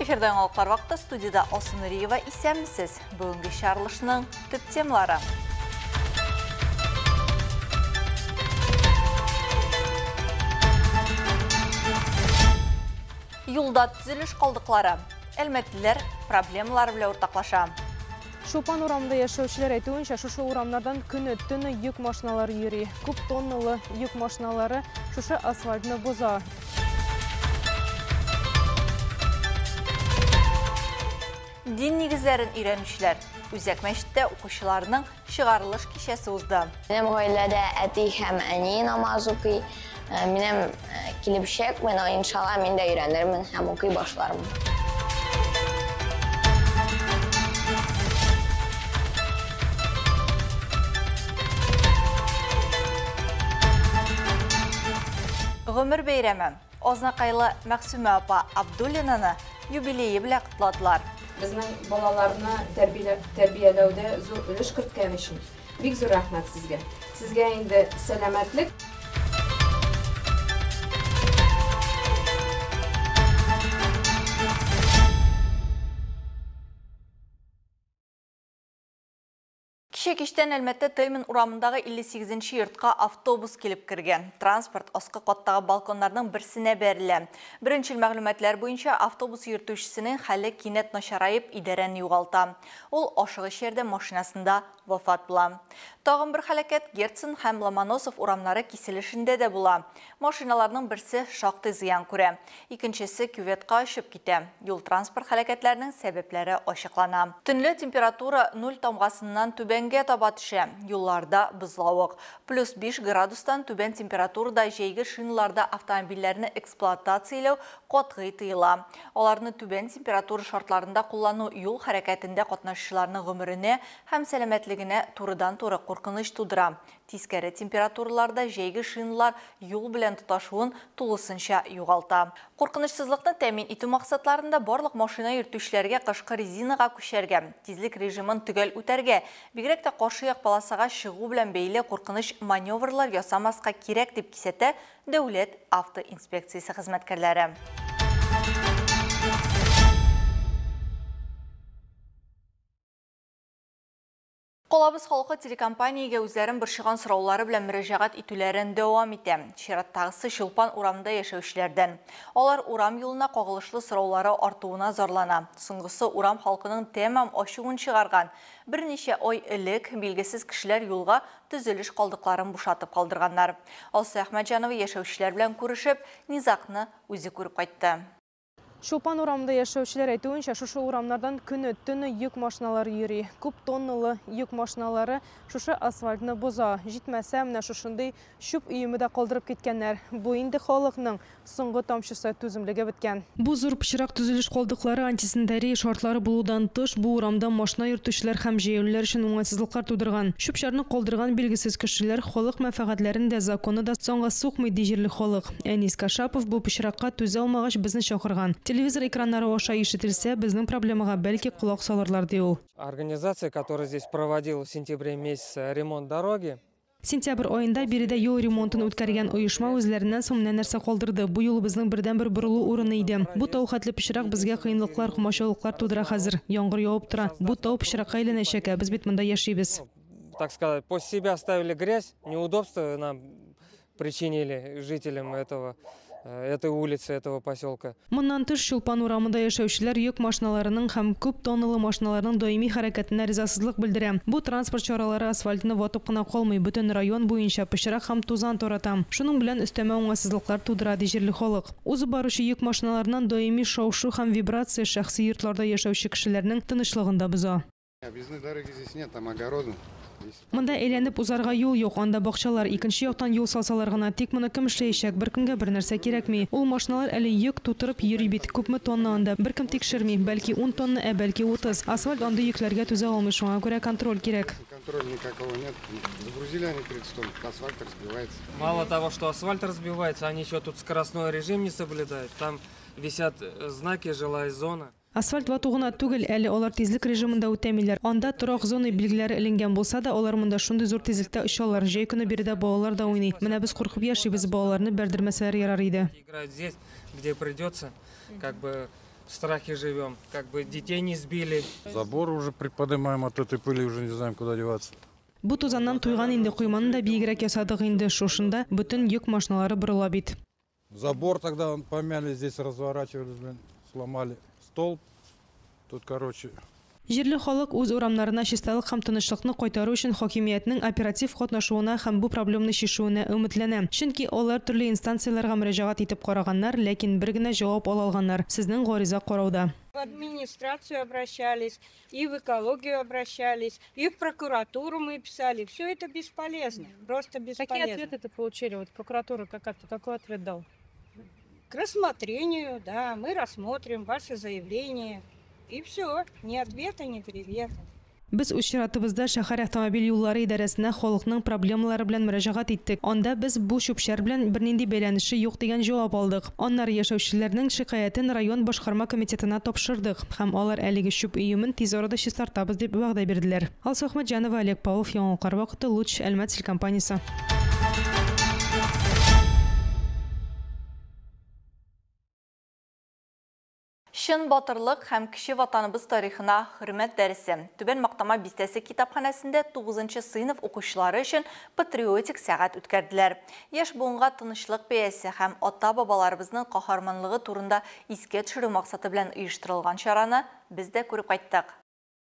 Эфирден алқар вақытта студияда Олсын Риева исәмісіз. Бүгінгі шарылышының түп темалары. Юлда түзіліш қалдықлары. Әлмәттілер проблемалар біле ортақлаша. Шопан урамда яшаушылар айтуынша, шушы урамнардан күні түні йүк машиналары йөри. Күп тоннылы йүк машиналары шушы асфальтны боза. Дин негізлерін үйренушілер. Үзәк мәчеттә укучыларның шығарылыш кешесі узды. Минем гаиләдә әти һәм әни намаз укый. Минем килешәк, мен иншалла мин дә өйрәнермен һәм укый башлармын. Гомер бәйрәме. Ознақайлы Мәхсүмә апа Абдуллинаны юбилейі біле құтладылар. Біздің балаларны тәрбиелеуде зор өлеш керткән өчен бик зур рәхмәт сезгә. Сезгә инде сәламәтлек. Кешен әлмәтті Тельмин урамындағы 58-ші йортқа автобус келіп кірген. Транспорт осқы қоттағы балконларының бірсіне бәрілі. Біріншіл мәғлүмәтләр бойынша автобус йөртушісінің хәлі кинет нашарайып идәрән юғалта. Ол ошығы шерде машинасында вафат була. Тағын бір хәлекет Герцен һәм Ломоносов урамнары киселешінде де була. Машиналарның бірсі шақты зиян күрә. Икенчесі күветқа ашып китә. Юл транспорт хәлекетләрінің сәбәпләре ашыклана. Төнле температура 0 тамғасыннан түбәнге таба төшә. Юлларда бызлауык. Плюс 5 градустан түбән температурада җәйге шиналарда автомобильләрне эксплуатацияләү катгый тыела. Аларны түбән температура шартларында куллану юл хәрәкәтендә катнашучыларның гомеренә һәм сәламәтлегенә турыдан-туры куркыныч тудыра. Тискәре температураларда җәйге шиналар юл белән тоташуын тулысынча югалта. Куркынычсызлыкны тәэмин итү максатларында барлык машина йөртүчеләргә кышкы резинага күчәргә, тизлек режимын төгәл үтәргә, бигрәк тә каршы як полосага чыгу белән бәйле куркыныч маневрлар ясамаска кирәк дип кисәтә Дәүләт автоинспекциясе хезмәткәрләре. Қолабыз халқы телекомпанияға үзләрін бір шыған сұраулары білән мөрәҗәгать итүләрен дәвам итә. Чираттагысы Шулпан урамында яшәүчеләрдән. Алар урам юлына кагылышлы сұраулары артуына зарлана. Соңгысы урам халкының тәмам ачуын чыгарган. Берничә ай элек билгесез кешеләр юлга төзелеш калдыкларын бушатып калдырганнар. Алса Әхмәтҗанова яшәүчеләр белән күрешеп, низакны үзе күреп кайтты. Шопан урамда яшаушылар айтуынша, шушы урамнардан күні түні йүк машиналары йөри. Күп тоннылы йүк машиналары шушы асфальтны боза. Җитмәсә, менә шушындый шуп өйеме дә калдырып киткәннәр. Бу инде халыкның соңгы тамчысы түземлеге беткән. Бу зур пычрак төзелеш калдыклары антисанитария шартлары булудан тыш, бу урамда машина йөртүчеләр һәм җәяүлеләр өчен уңайсызлыклар тудырган. Шупчарны калдырган билгесез кешеләр халык мәнфәгатьләрен дә законы да соңга сукмый җирле халык. Әнис Кашапов бу пычракка түзә алмагач безне чакырган. Телевизор экраннары аша ишетелсә, безнең проблемага бәлки колак салырлар ди ул. Организация, которая здесь проводила в сентябре месяце ремонт дороги. Сентябрь айында биредә юл ремонтын үткәргән оешма үзләреннән соң менә нәрсә калдырды. Бу юл безнең бердән-бер борылу урыны иде. Бу тау хәтле пычрак безгә кыенлыклар, комачаулыклар тудыра хәзер. Яңгыр явып тора. Бу тау пычракка әйләнәчәк, без бит монда яшибез. Так сказать, после себя оставили грязь, неудобства нам причинили жителям этой улицы, этого поселка. Моннан тыш Шулпан урамында яшәүчеләр йөк машиналарының һәм күп тонналы машиналарның даими хәрәкәтенә ризасызлык белдерә. Бу транспорт чаралары асфальтны ватып кына калмый, бөтен район буенча пычрак һәм тузан тарата. Шуның белән өстәмә уңайсызлыклар тудыра ди җирле халык. Узып баручы йөк машиналарыннан даими шау-шу һәм вибрация шәхси йортларда яшәүче кешеләрнең тынычлыгын да боза. Объездной дороги здесь нет, там огороды. Монда әйләнеп узарга юл юк, анда бакчалар, икенче яктан юл салсалар гына, тик моны кем эшләячәк, беркемгә бер нәрсә кирәкми. Ул машиналар әле йөк тутырып йөри бит, күпме тонна анда, беркем тикшерми, бәлки 10 тонна, бәлки 30. Асфальт анда йөкләргә түзә алмый, шуңа күрә контроль кирәк. Контроля никакого нет. Загрузили они 30 тонн, асфальт разбивается. Мало того, что асфальт разбивается, они еще тут скоростной режим не соблюдают. Там висят знаки «Жилая зона». Асфальт ватугына түгел, әле алар тизлек режимында үтәмиләр. Анда торак зона билгеләре эленгән булса да, алар монда шундый зур тизлектә очалар. Җәй көне биредә балалар да уйный. Менә без куркып яшибез, балаларны бәрдермәсәләр ярар иде. Играют здесь, где придется, как бы в страхе живем, как бы детей не сбили. Забор уже приподнимаем от этой пыли, уже не знаем, куда деваться. Бу тузаннан туйган инде куйманы да биегрәк ясадык инде шушында бүтән йөк машиналары борыла бит. Забор тогда помяли, здесь разворачивали, сломали столб. Тут, короче... Җирле халык үз урамнарына чисталык һәм тынычлыкны кайтару өчен хакимиятның оператив катнашуына һәм бу проблеманы чишүенә өметләнә. Чөнки алар төрле инстанцияләргә мөрәҗәгать итеп караганнар, ләкин бер генә җавап ала алганнар. Сезнең гариза карауда. В администрацию обращались, и в экологию обращались, и в прокуратуру мы писали. Все это бесполезно, просто бесполезно. Какие ответы ты получили? Вот прокуратура какой ответ дал? К рассмотрению, да, мы рассмотрим ваше заявление. И все, ни ответа, ни привета. Без үз чиратыбызда шәһәр автомобиль юллары идарәсенә халыкның проблемалары белән мөрәҗәгать иттек. Анда без бу чүпчәр белән бернинди бәйләнеше юк дигән җавап алдык. Аннары яшәүчеләрнең шикаятен район башкарма комитетына тапшырдык һәм алар әлеге чүп өемен тиз арада чистартабыз дип вәгъдә бирделәр. Алсу Әхмәтҗанова, Олег Павлов, Яңалыклар вакыты, Луч, Әлмәт телекомпаниясе. Шын батырлык һәм кеше ватаныбыз тарихына хөрмәт дәресе. Түбән Мактама бистәсе китапханәсендә 9-нчы сыйныф укучылары өчен патриотик сәгать үткәрделәр. Яшь буынга тынычлык бәясе һәм ата-бабаларыбызның каһарманлыгы турында искә төшерү максаты белән оештырылган чараны без дә күреп кайттык.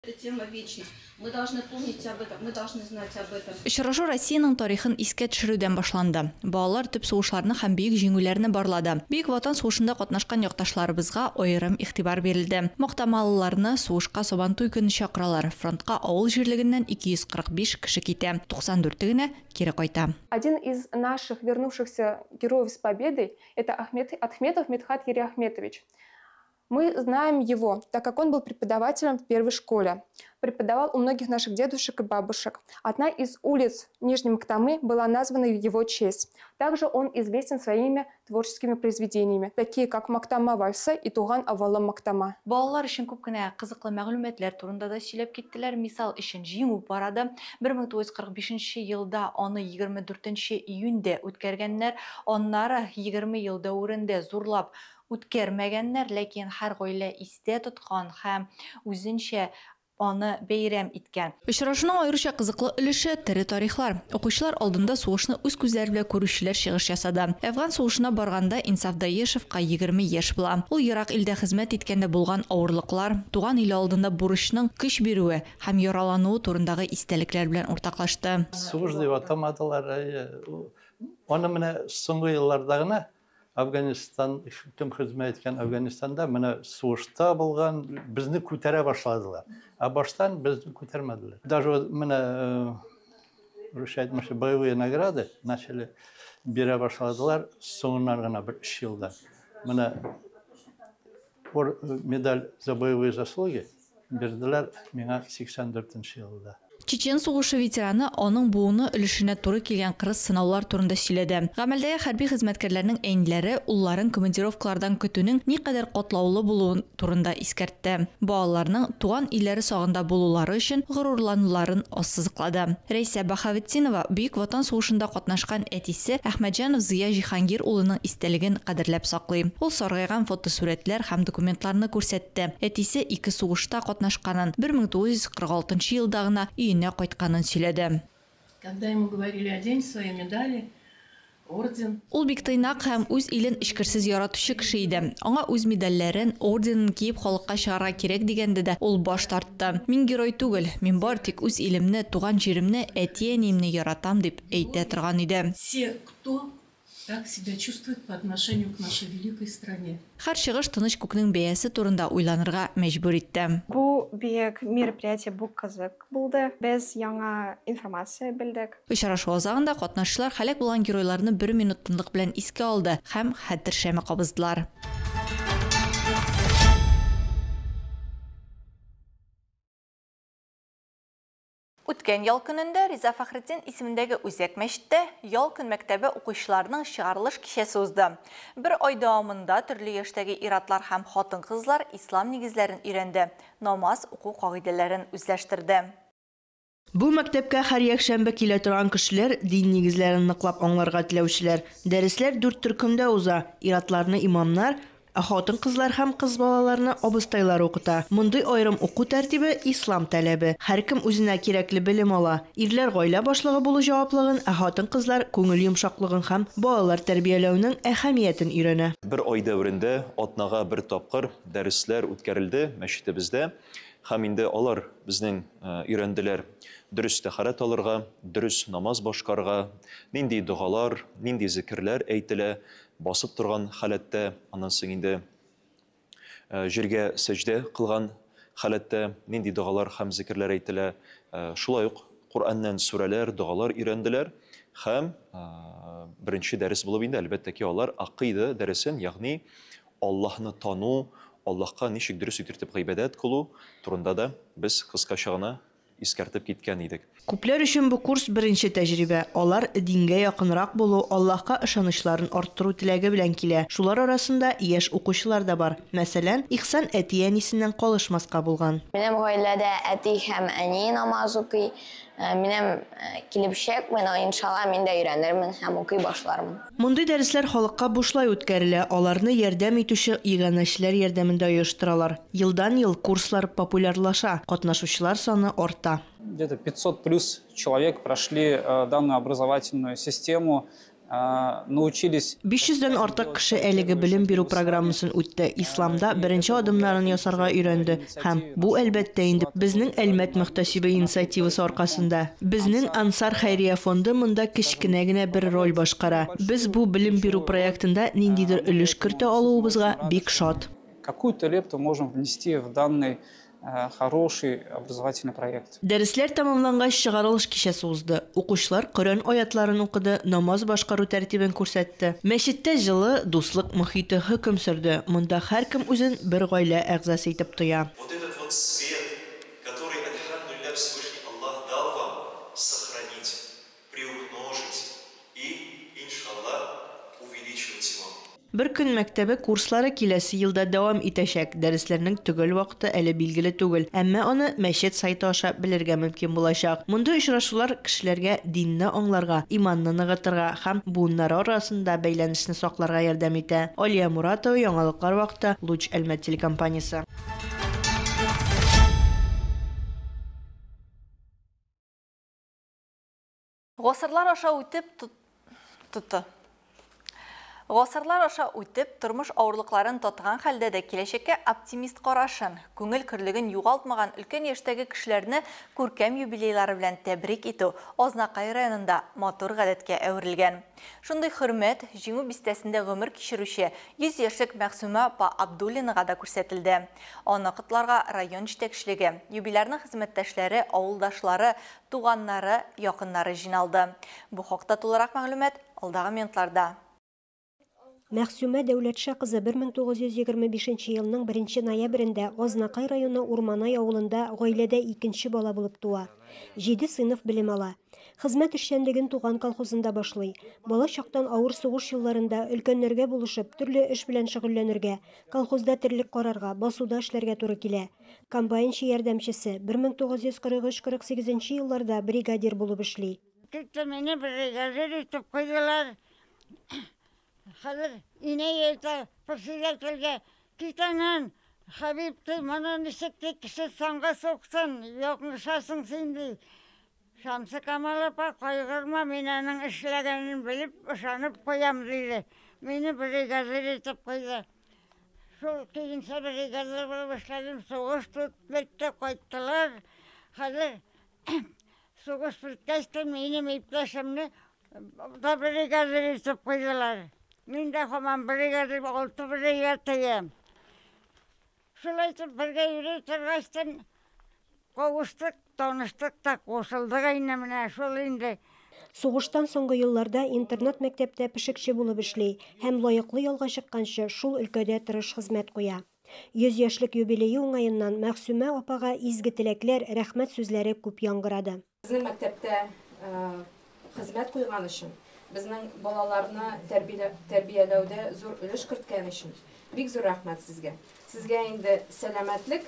Эта тема вечна. Мы должны помнить об этом, мы должны знать об этом. Очрашу Россиянең тарихын искә төшерүдән башланды. Балалар төп сугышларны һәм бөек җиңүләрне барлады. Бөек ватан сугышында катнашкан якташларыбызга аерым игътибар бирелде. Мактамалыларны сугышка Сабантуй көне чакыралар. Фронтка авыл җирлегеннән 245 кеше китә. 94 генә кире кайта. Один из наших вернувшихся героев с победой – это Ахметов Медхат Юрий Ахметович. Мы знаем его, так как он был преподавателем в первой школе. Преподавал у многих наших дедушек и бабушек. Одна из улиц Нижней Мактамы была названа в его честь. Также он известен своими творческими произведениями, такие как «Мактама вальсы» и «Туган авалы Мактама». Балалар өчен күп кенә кызыклы мәгълүматлар турында да сөйләп киттеләр. Мисал өчен җиңү парады 1945 елда аны 24 июньдә үткәргәннәр. Аннары 20 ел дәврендә зурлап үткәрмәгәннәр, ләкин һәр гаилә истә тоткан һәм үзенчә аны бәйрәм иткән. Очрашуның аеруча кызыклы өлеше тере тарихлар. Укучылар алдында сугышны үз күзләре белән күрүчеләр чыгыш ясады. Әфган сугышына барганда Инсаф Даешевка 20 яшь була. Ул ерак илдә хезмәт иткәндә булган авырлыклар, туган ил алдында бурычның көч бирүе һәм яралануы турындагы истәлекләр белән уртаклашты. Сугыш дип атамадылар. Аны менә соңгы елларда гына Афганистан, тем хезмәт иткән Афганистанда менә сугышта булган безне күтәрә башладылар. Баштан безне күтәрмәделәр. Даже менә Русия әйтмәчә боевые награды начали бирә башладылар соңыннан гына бер 3 елда. Менә медаль за боевые заслуги бирделәр миңа 84-нче елда. Чечен сугышы ветераны аның буыны өлешенә туры килгән кырыс сынаулар турында сөйләде. Гамәлдәге хәрби хезмәткәрләрнең әниләре улларын командировкалардан көтүнең никадәр катлаулы булуын турында искәртте. Балаларның туган илләре сагында булулары өчен горурлануларын ассызыклады. Рәйсә Бахаветдинова бөек ватан сугышында катнашкан әтисе Әхмәтҗанов Зия Җиһангир улының истәлеген кадерләп саклый. Ул саргайган фотосурәтләр һәм документларны күрсәтте. Әтисе 2 сугышта катнашканын, 1946 елда гына кайтканын сөйләде. Когда ему говорили одень свои медали, орден. Ул бик тыйнак һәм үз илен эчкерсез яратучы кеше иде. Аңа үз медальләрен, орденын киеп халыкка чыгарга кирәк дигәндә дә ул баш тартты. Мин герой түгел, мин бар тик үз илемне, туган җиремне, әти-әниемне яратам дип әйтә торган иде. Все, кто так себя чувствует по отношению к нашей великой стране. Һәр чыгыш тыныч күкнең бәясе турында уйланырга мәҗбүр итте. Бу бик мероприятие, бу кызык булды. Без яңа информация белдек. Очрашу азагында катнашчылар һәлак булган геройларны 1 минут тынлык белән искә алды һәм хәтер шәме кабыздылар. Үткән ял көнендә Риза Фәхретдин исемендәге Үзәк мәчеттә ял көн мәктәбе укучыларының чыгарылыш кичәсе узды. Бер ай дәвамында төрле яшьтәге ир-атлар һәм хатын-кызлар ислам нигезләрен өйрәнде, намаз уку кагыйдәләрен үзләштерде. Бу мәктәпкә һәр якшәмбе килә торган кешеләр дин нигезләрен ныклап аңларга теләүчеләр. Дәресләр 4 төркемдә уза. Ир-атларны имамнар, Хатын кызлар һәм кыз балаларны абыстайлар укыта. Мондый аерым уку тәртибе ислам таләбе. Һәркем үзенә кирәкле белем ала. Ирләр гаилә башлыгы булу җаваплыгын, хатын кызлар күңел йомшаклыгын һәм балалар тәрбияләүнең әһәмиятен өйрәнә. Bir ай дәврендә атнага bir тапкыр дәресләр үткәрелде мәчетебездә. Һәм инде алар безнең өйрәнделәр дөрес тәһарәт алырга, дөрес намаз башкарга, нинди дугалар, нинди зикрләр әйтелә, басып торган халәттә, аннан соң инде җиргә сәҗдә кылган халәттә нинди дугалар һәм зикрләр әйтелә. Шулай ук Кураннан сүрәләр, дугалар өйрәнделәр һәм беренче дәрес булып инде әлбәттә ки алар акыйда дәресен, ягъни Аллаһны тану, Аллаһка ничек дөрес итеп гыйбадәт кылу турында да без кыскача гына искәртеп киткән идек. Күпләр өчен бу курс беренче тәҗрибә. Алар дингә якынрак булу, Аллаһка ышанычларын арттыру теләге белән килә. Шулар арасында яшь укучылар да бар. Мәсәлән, Ихсан әти әнисеннән калышмаска булган. Минем гаиләдә әти һәм әни намаз укый. Минем килешәк, иншалла мин дә өйрәнермен һәм укый башлармын. Мондый дәресләр халыкка бушлай үткәрелә. Аларны ярдәм итүче иганәчеләр ярдәмендә оештыралар. Елдан-ел курслар популярлаша, катнашучылар саны арта. Где-то 500 плюс человек прошли данную образовательную систему, научились. 500-дән артык кеше әлеге белем бирү программасын үтте. Исламда беренче адымнарын ясарга өйрәнде. Һәм бу әлбәттә инде безнең Әлмәт Мөхтәсибе инициативасы аркасында. Безнең Ансар Хәйрия фонды монда кечкенә генә бер роль башкара. Без бу белем бирү проектында ниндидер өлеш кертә алуыбызга бик шат. Какую-то лепту можем внести в данный хороший образовательный проект. Дәресләр тәмамлангач чыгарылыш кичәсе узды. Укучылар Коръән аятларын укыды, намаз башкару тәртибен күрсәтте. Мәчеттә җылы, дуслык мөхите хөкем сөрде. Монда һәркем үзен бер гаилә әгъзасы итеп тоя. Вот этот вот свет, который, альхамдулилlah, Всевышний Аллах дал вам, сохранить, приумножить и, иншаллах, увеличивать его. Бер көн мәктәбе курслары киләсе елда дәвам итәчәк. Дәресләрнең төгәл вакыты әле билгеле түгел, әмма аны мәчет сайты аша белергә мөмкин булачак. Мондый очрашулар кешеләргә динне аңларга, иманны ныгытырга һәм буыннары арасында бәйләнешне сакларга ярдәм итә. Алия Муратова, яңалыклар вакыты, Луч Әлмәт телекомпаниясе. Гасырлар аша үтеп, тормыш авырлыкларын татыган хәлдә дә киләчәккә оптимист карашын, күңел кирлеген югалтмаган өлкән яшьтәге кешеләрне күркәм юбилейлары белән тәбрик итү Азнакай районында матур гадәткә әверелгән. Шундый хөрмәт җиңү бистәсендә гомер кичерүче 100 яшьлек Мәгъсүмә апа Абдуллинага да күрсәтелде. Аны котларга район җитәкчелеге, юбилярның хезмәттәшләре, авылдашлары, туганнары, якыннары җыйналды. Бу хакта тулырак мәгълүмат алдагы минутларда. Мәгъсүмә Дәүләтша кызы 1925 елның 1 ноябрендә Азнакай районы Урманай авылында гаиләдә 2нче бала булып туа. 7 сыйныф белем ала. Хезмәт эшчәнлеген туган колхозында башлый. Бала чактан авыр сугыш елларында өлкәннәргә булышып, төрле эш белән шөгыльләнергә, колхозда терлек карарга, басуда эшләргә туры килә. Комбайнчы ярдәмчесе 1943-48 елларда бригадир булып эшли. Мине бригадир итеп куйдылар. Хәзер инәй әйтә, председательгә китәнен, Хәбиб ти, моны ничек кеше санга суксын, якыншасың син ди. Шамсы Камал апа, кайгырма, мин аның эшләгәнен белеп, ышанып куям диде. Мине бригадир итеп куйды. Шул кийинчә бригадир булып эшләдем, сугыш бетте, кайттылар. Хәзер сугыш биткәч, минем иптәшемне да бригадир итеп куйдылар. Мин дә һаман бригадир, 6 бригадир. Шулай итеп бергә йөри торгачтан кавыштык, таныштык та кушылдык инде менә шул инде. Сугыштан соңгы елларда интернат мәктәптә пешекче булып эшли һәм лаеклы ялга чыкканчы шул өлкәдә тырыш хезмәт куя. 100 яшьлек юбилее уңаеннан Мәгъсүмә апага изге теләкләр, рәхмәт сүзләре күп яңгырады. Безнең мәктәптә хезмәт куйган өчен, безнең балаларны тәрбияләүдә зур өлеш керткән өчен бик зур рәхмәт сезгә. Сезгә инде сәламәтлек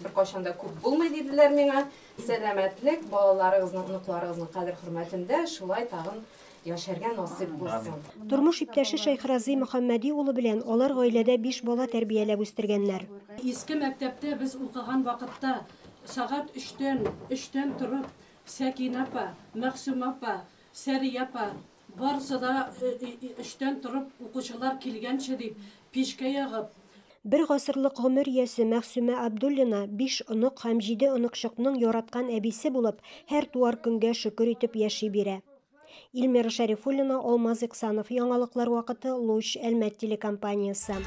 бер кашанда күп булмый диделәр миңа. Сәламәтлек балаларыгызның, уныкларыгызның кадер-хөрмәтендә шулай тагын яшәргә насип булсын. Тормыш иптәше Шәйхрази Мөхәммәди улы белән алар гаиләдә 5 бала тәрбияләп үстергәннәр. Иске мәктәптә без укыган вакытта сагат 3-тән торып, Сәкинә апа, Мәхсүм апа, Сәрия апа барысы да 3-тән торып укучылар килгәнче дип пешкә ягып. Бер гасырлык гомер иясе Мәхсүмә Абдуллина 5 онук һәм 7 онукчыкның яраткан әбисе булып, һәр туар көнгә шөкер итеп яши бирә. Илмира Шәрифуллина, Алмаз Иксанов, яңалыклар вакыты, Луч, Әлмәт телекомпаниясы.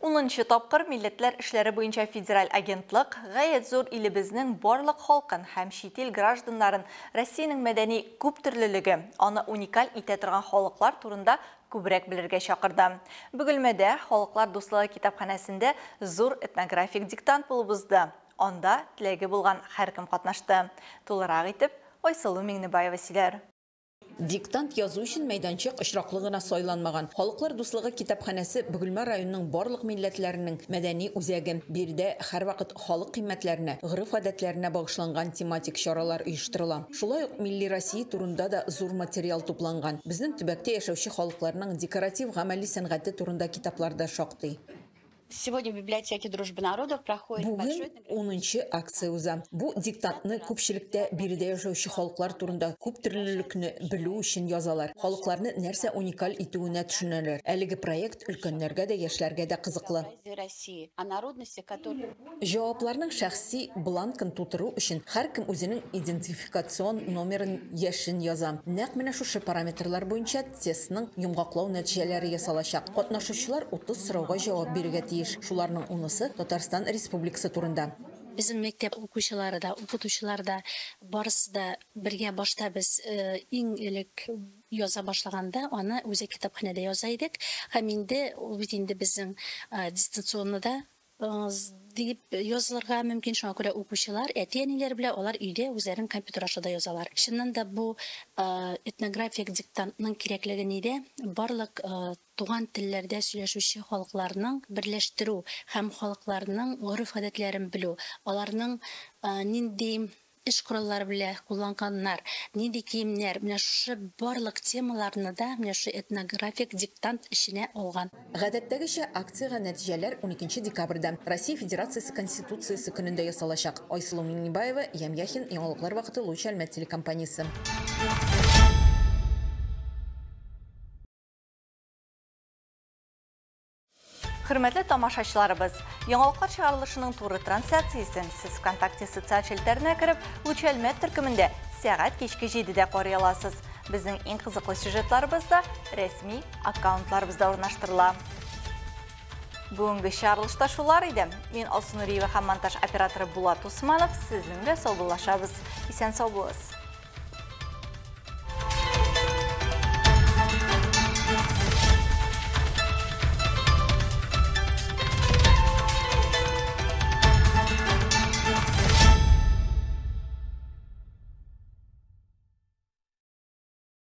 10-нчы тапкыр Милләтләр эшләре буенча федераль агентлык гаять зур илебезнең барлык халкын һәм чит ил гражданнарын Россиянең мәдәни күп төрлелеге, аны уникаль итә торган халыклар турында күбрәк белергә чакырды. Бөгелмәдә Халыклар дуслыгы китапханәсендә зур этнографик диктант булып узды. Анда теләге булган һәркем катнашты. Тулырак итеп Айсылу Миңнебаева сөйләр. Диктант язу өчен мәйданчык очраклыгына сайланмаган. Халыклар дуслыгы китапханәсе Бөгелмә районының барлык милләтләренең мәдәни үзәге. Бирдә һәрвакыт халык кыйммәтләренә, гырыф-гадәтләренә багышланган тематик чаралар оештырыла. Шулай ук милли Россия турында да зур материал тупланган. Безнең төбәктә яшәүче халыкларның декоратив гамәли сәнгате турында китаплар да шактый. Сегодня в библиотеке Дружбы народов проходит большой... Бүген 10-нчы акция уза. Бу диктантны күпчелектә биредә яшәүче халыклар турында күп төрлелекне белү өчен язалар. Халыкларны нәрсә уникаль итүенә төшенәләр. Әлеге проект өлкәннәргә дә, яшьләргә дә кызыклы. Җавапларның шәхси бланкын тутыру өчен һәркем үзенең идентификацион номерын яшен яза. Нәкъ менә шушы параметрлар буенча тестның йомгаклау нәтиҗәләре ясалачак. Катнашучылар 30 сорауга җавап бирергә тиеш. Шуларның унысы Татарстан Республикасы турында. Bizim мектеп укучылары да, укытучылар да, барысы да бергә башта без иң элек яза башлаганда, аны үзе китапханәдә яза идек. Һәм инде ул бит инде безнең дистанционныйда дип язылырга мөмкин, шуңа күрә укучылар, әти-әниләр белән алар өйдә үзләренең компьютер ашында язалар. Чыннан да бу этнографик диктантның кирәклеге нидә? Барлык туган телләрдә сөйләшүче халыкларның берләштерү һәм халыкларның гырыф-гадәтләрен белү, аларның нинди эш кораллары белән кулланганнар, нинди киемнәр, менә шушы барлык темаларны да менә шу этнографик диктант эченә алган. Гадәттәгечә акциягә нәтиҗәләр 12 декабрьдә Россия Федерациясе Конституциясе көнендә ясалачак. Айсылу Миңнебаева, Ямяхин, яңалыклар вакыты, Луч Әлмәт телекомпаниясе. Хөрмәтле тамашачыларыбыз, яңалыклар чыгарылышының туры трансляциясын сез ВКонтакте социаль челтәренә кереп, Луч Әлмәт төркемендә сәгать кичке 7-дә карый аласыз. Безнең иң кызыклы сюжетларыбызда рәсми аккаунтларыбызда урнаштырыла. Бүгенге чыгарылышта шулар иде. Мин Алсу Нуриева һәм монтаж операторы Булат Усманов сезнең белән саубуллашабыз. Исән сау булыгыз.